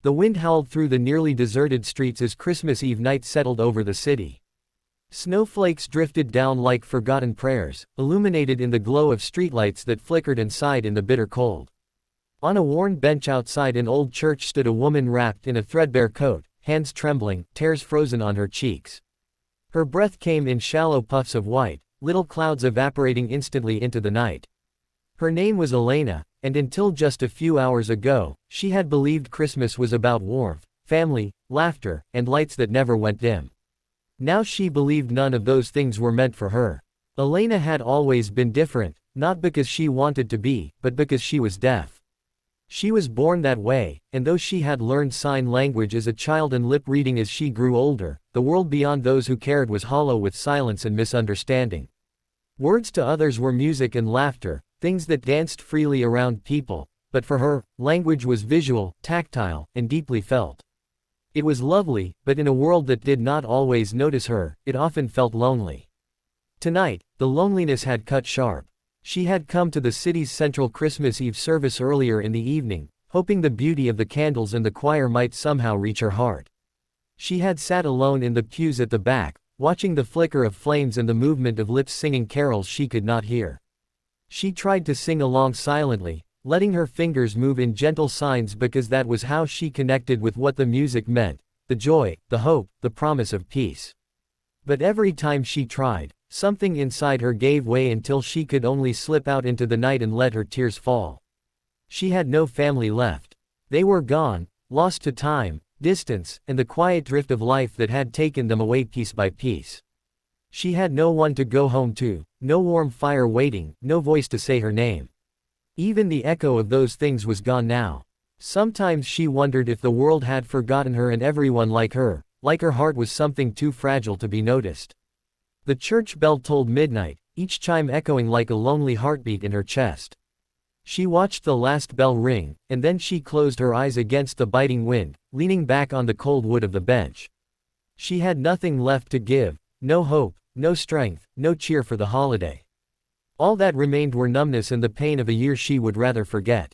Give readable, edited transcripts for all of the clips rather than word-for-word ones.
The wind howled through the nearly deserted streets as Christmas Eve night settled over the city. Snowflakes drifted down like forgotten prayers, illuminated in the glow of streetlights that flickered and sighed in the bitter cold. On a worn bench outside an old church stood a woman wrapped in a threadbare coat, hands trembling, tears frozen on her cheeks. Her breath came in shallow puffs of white, little clouds evaporating instantly into the night. Her name was Elena, and until just a few hours ago, she had believed Christmas was about warmth, family, laughter, and lights that never went dim. Now she believed none of those things were meant for her. Elena had always been different, not because she wanted to be, but because she was deaf. She was born that way, and though she had learned sign language as a child and lip reading as she grew older, the world beyond those who cared was hollow with silence and misunderstanding. Words to others were music and laughter, things that danced freely around people, but for her, language was visual, tactile, and deeply felt. It was lovely, but in a world that did not always notice her, it often felt lonely. Tonight, the loneliness had cut sharp. She had come to the city's central Christmas Eve service earlier in the evening, hoping the beauty of the candles and the choir might somehow reach her heart. She had sat alone in the pews at the back, watching the flicker of flames and the movement of lips singing carols she could not hear. She tried to sing along silently, letting her fingers move in gentle signs because that was how she connected with what the music meant, the joy, the hope, the promise of peace. But every time she tried, something inside her gave way until she could only slip out into the night and let her tears fall. She had no family left. They were gone, lost to time, distance, and the quiet drift of life that had taken them away piece by piece. She had no one to go home to, no warm fire waiting, no voice to say her name. Even the echo of those things was gone now. Sometimes she wondered if the world had forgotten her and everyone like her heart was something too fragile to be noticed. The church bell tolled midnight, each chime echoing like a lonely heartbeat in her chest. She watched the last bell ring, and then she closed her eyes against the biting wind, leaning back on the cold wood of the bench. She had nothing left to give, no hope, no strength, no cheer for the holiday. All that remained were numbness and the pain of a year she would rather forget.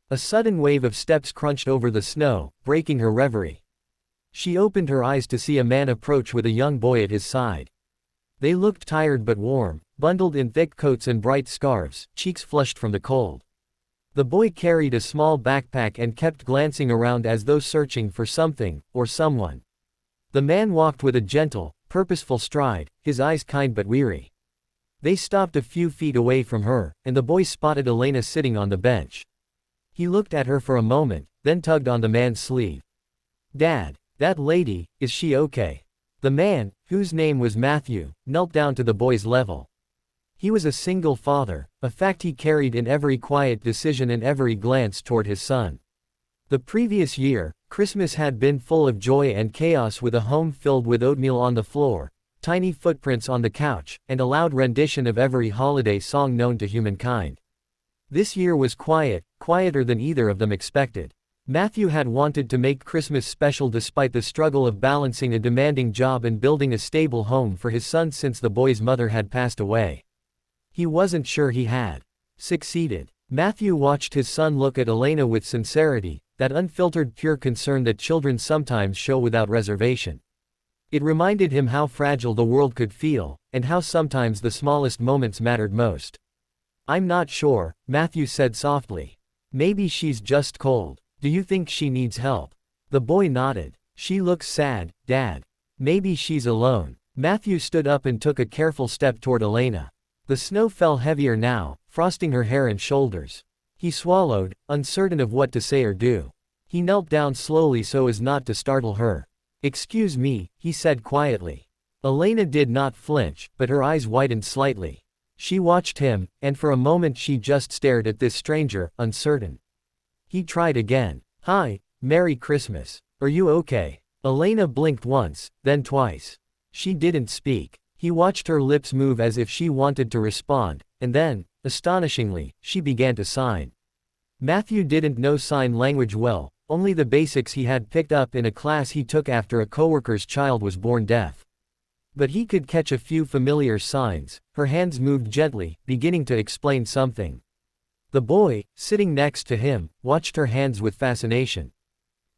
A sudden wave of steps crunched over the snow, breaking her reverie. She opened her eyes to see a man approach with a young boy at his side. They looked tired but warm, bundled in thick coats and bright scarves, cheeks flushed from the cold. The boy carried a small backpack and kept glancing around as though searching for something, or someone. The man walked with a gentle, purposeful stride, his eyes kind but weary. They stopped a few feet away from her, and the boy spotted Elena sitting on the bench. He looked at her for a moment, then tugged on the man's sleeve. "Dad, that lady, is she okay?" The man, whose name was Matthew, knelt down to the boy's level. He was a single father, a fact he carried in every quiet decision and every glance toward his son. The previous year, Christmas had been full of joy and chaos, with a home filled with oatmeal on the floor, tiny footprints on the couch, and a loud rendition of every holiday song known to humankind. This year was quiet, quieter than either of them expected. Matthew had wanted to make Christmas special despite the struggle of balancing a demanding job and building a stable home for his son since the boy's mother had passed away. He wasn't sure he had succeeded. Matthew watched his son look at Elena with sincerity, that unfiltered pure concern that children sometimes show without reservation. It reminded him how fragile the world could feel, and how sometimes the smallest moments mattered most. "I'm not sure," Matthew said softly. "Maybe she's just cold. Do you think she needs help?" The boy nodded. "She looks sad, Dad. Maybe she's alone." Matthew stood up and took a careful step toward Elena. The snow fell heavier now, frosting her hair and shoulders. He swallowed, uncertain of what to say or do. He knelt down slowly so as not to startle her. "Excuse me," he said quietly. Elena did not flinch, but her eyes widened slightly. She watched him, and for a moment she just stared at this stranger, uncertain. He tried again. "Hi, Merry Christmas. Are you okay?" Elena blinked once, then twice. She didn't speak. He watched her lips move as if she wanted to respond, and then, astonishingly, she began to sign. Matthew didn't know sign language well, only the basics he had picked up in a class he took after a coworker's child was born deaf. But he could catch a few familiar signs. Her hands moved gently, beginning to explain something. The boy, sitting next to him, watched her hands with fascination.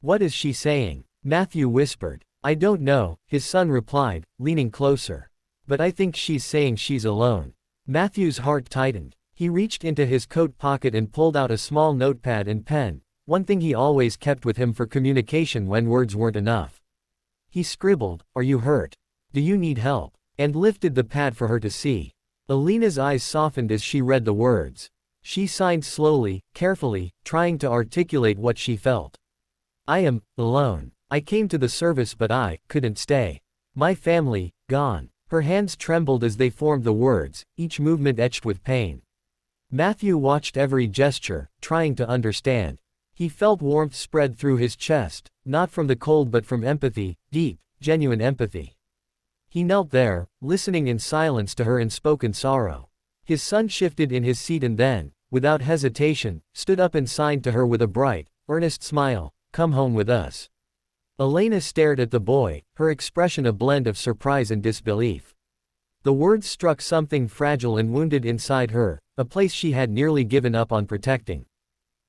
What is she saying? Matthew whispered. I don't know, his son replied, leaning closer. But I think she's saying she's alone. Matthew's heart tightened. He reached into his coat pocket and pulled out a small notepad and pen, one thing he always kept with him for communication when words weren't enough. He scribbled, "Are you hurt? Do you need help?" and lifted the pad for her to see. Alina's eyes softened as she read the words. She signed slowly, carefully, trying to articulate what she felt. I am alone. I came to the service but I couldn't stay. My family, gone. Her hands trembled as they formed the words, each movement etched with pain. Matthew watched every gesture, trying to understand. He felt warmth spread through his chest, not from the cold but from empathy, deep, genuine empathy. He knelt there, listening in silence to her unspoken sorrow. His son shifted in his seat and then, without hesitation, stood up and signed to her with a bright, earnest smile, "Come home with us." Elena stared at the boy, her expression a blend of surprise and disbelief. The words struck something fragile and wounded inside her, a place she had nearly given up on protecting.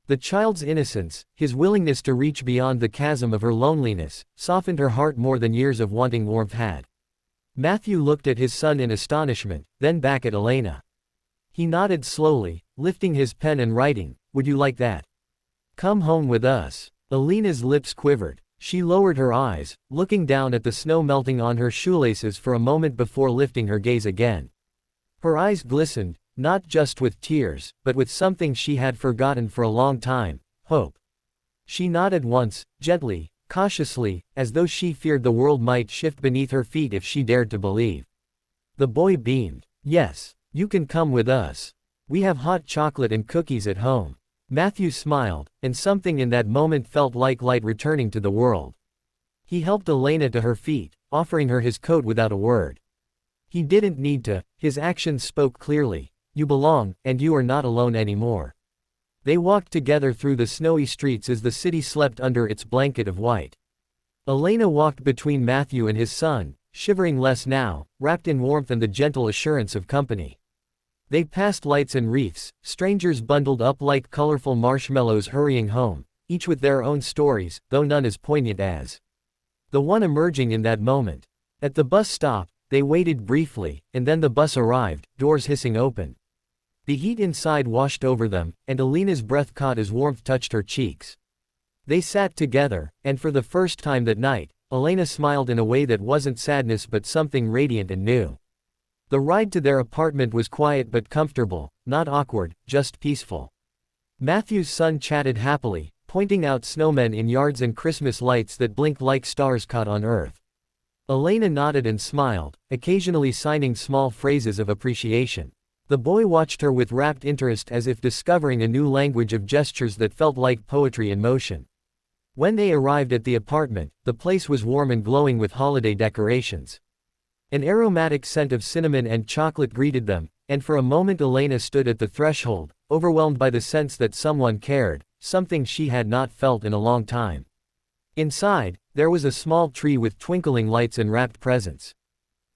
The child's innocence, his willingness to reach beyond the chasm of her loneliness, softened her heart more than years of wanting warmth had. Matthew looked at his son in astonishment, then back at Elena. He nodded slowly, lifting his pen and writing, "Would you like that? Come home with us." Elena's lips quivered. She lowered her eyes, looking down at the snow melting on her shoelaces for a moment before lifting her gaze again. Her eyes glistened, not just with tears, but with something she had forgotten for a long time, hope. She nodded once, gently, cautiously, as though she feared the world might shift beneath her feet if she dared to believe. The boy beamed. "Yes, you can come with us. We have hot chocolate and cookies at home." Matthew smiled, and something in that moment felt like light returning to the world. He helped Elena to her feet, offering her his coat without a word. He didn't need to, his actions spoke clearly. You belong, and you are not alone anymore. They walked together through the snowy streets as the city slept under its blanket of white. Elena walked between Matthew and his son, shivering less now, wrapped in warmth and the gentle assurance of company. They passed lights and wreaths, strangers bundled up like colorful marshmallows hurrying home, each with their own stories, though none as poignant as the one emerging in that moment. At the bus stop, they waited briefly, and then the bus arrived, doors hissing open. The heat inside washed over them, and Elena's breath caught as warmth touched her cheeks. They sat together, and for the first time that night, Elena smiled in a way that wasn't sadness but something radiant and new. The ride to their apartment was quiet but comfortable, not awkward, just peaceful. Matthew's son chatted happily, pointing out snowmen in yards and Christmas lights that blinked like stars caught on Earth. Elena nodded and smiled, occasionally signing small phrases of appreciation. The boy watched her with rapt interest as if discovering a new language of gestures that felt like poetry in motion. When they arrived at the apartment, the place was warm and glowing with holiday decorations. An aromatic scent of cinnamon and chocolate greeted them, and for a moment Elena stood at the threshold, overwhelmed by the sense that someone cared, something she had not felt in a long time. Inside, there was a small tree with twinkling lights and wrapped presents.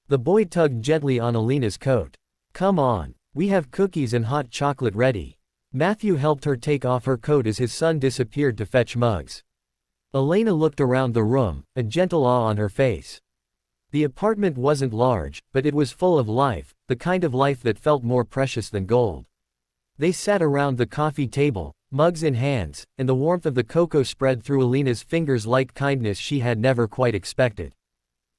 The boy tugged gently on Elena's coat. "Come on, we have cookies and hot chocolate ready." Matthew helped her take off her coat as his son disappeared to fetch mugs. Elena looked around the room, a gentle awe on her face. The apartment wasn't large, but it was full of life, the kind of life that felt more precious than gold. They sat around the coffee table, mugs in hands, and the warmth of the cocoa spread through Elena's fingers like kindness she had never quite expected.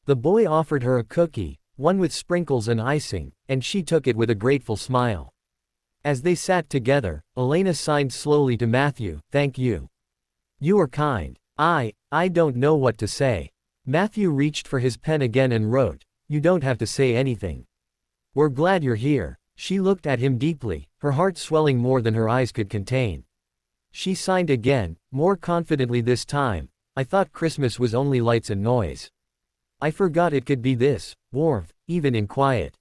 The boy offered her a cookie, one with sprinkles and icing, and she took it with a grateful smile. As they sat together, Elena signed slowly to Matthew, "Thank you. You are kind. I don't know what to say." Matthew reached for his pen again and wrote, "You don't have to say anything. We're glad you're here." She looked at him deeply, her heart swelling more than her eyes could contain. She signed again, more confidently this time, "I thought Christmas was only lights and noise. I forgot it could be this, warmth, even in quiet."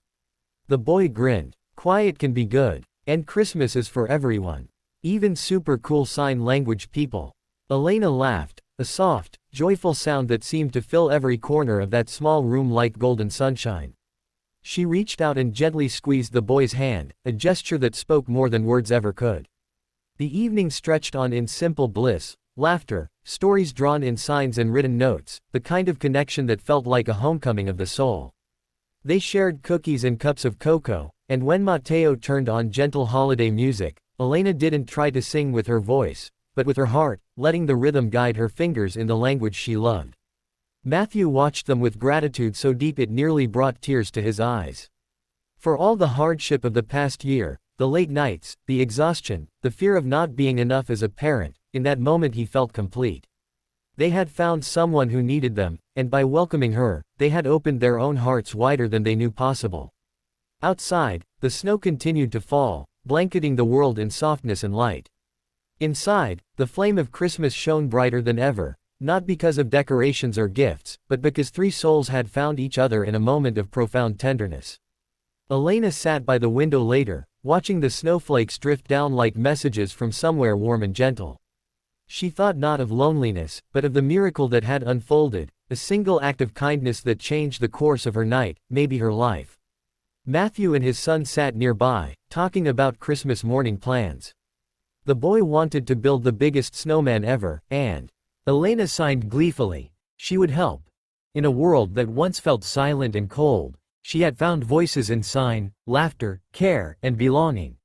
The boy grinned. "Quiet can be good, and Christmas is for everyone. Even super cool sign language people." Elena laughed, a soft, joyful sound that seemed to fill every corner of that small room like golden sunshine. She reached out and gently squeezed the boy's hand, a gesture that spoke more than words ever could. The evening stretched on in simple bliss, laughter, stories drawn in signs and written notes, the kind of connection that felt like a homecoming of the soul. They shared cookies and cups of cocoa, and when Matteo turned on gentle holiday music, Elena didn't try to sing with her voice, but with her heart, letting the rhythm guide her fingers in the language she loved. Matthew watched them with gratitude so deep it nearly brought tears to his eyes. For all the hardship of the past year, the late nights, the exhaustion, the fear of not being enough as a parent, in that moment he felt complete. They had found someone who needed them, and by welcoming her, they had opened their own hearts wider than they knew possible. Outside, the snow continued to fall, blanketing the world in softness and light. Inside, the flame of Christmas shone brighter than ever, not because of decorations or gifts, but because three souls had found each other in a moment of profound tenderness. Elena sat by the window later, watching the snowflakes drift down like messages from somewhere warm and gentle. She thought not of loneliness, but of the miracle that had unfolded, a single act of kindness that changed the course of her night, maybe her life. Matthew and his son sat nearby, talking about Christmas morning plans. The boy wanted to build the biggest snowman ever, and Elena sighed gleefully. She would help. In a world that once felt silent and cold, she had found voices in sign, laughter, care, and belonging.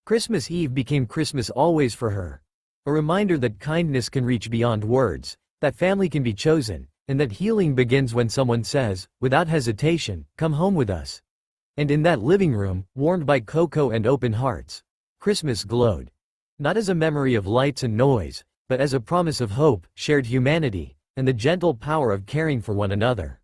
Christmas Eve became Christmas always for her. A reminder that kindness can reach beyond words, that family can be chosen, and that healing begins when someone says, without hesitation, "Come home with us." And in that living room, warmed by cocoa and open hearts, Christmas glowed. Not as a memory of lights and noise, but as a promise of hope, shared humanity, and the gentle power of caring for one another.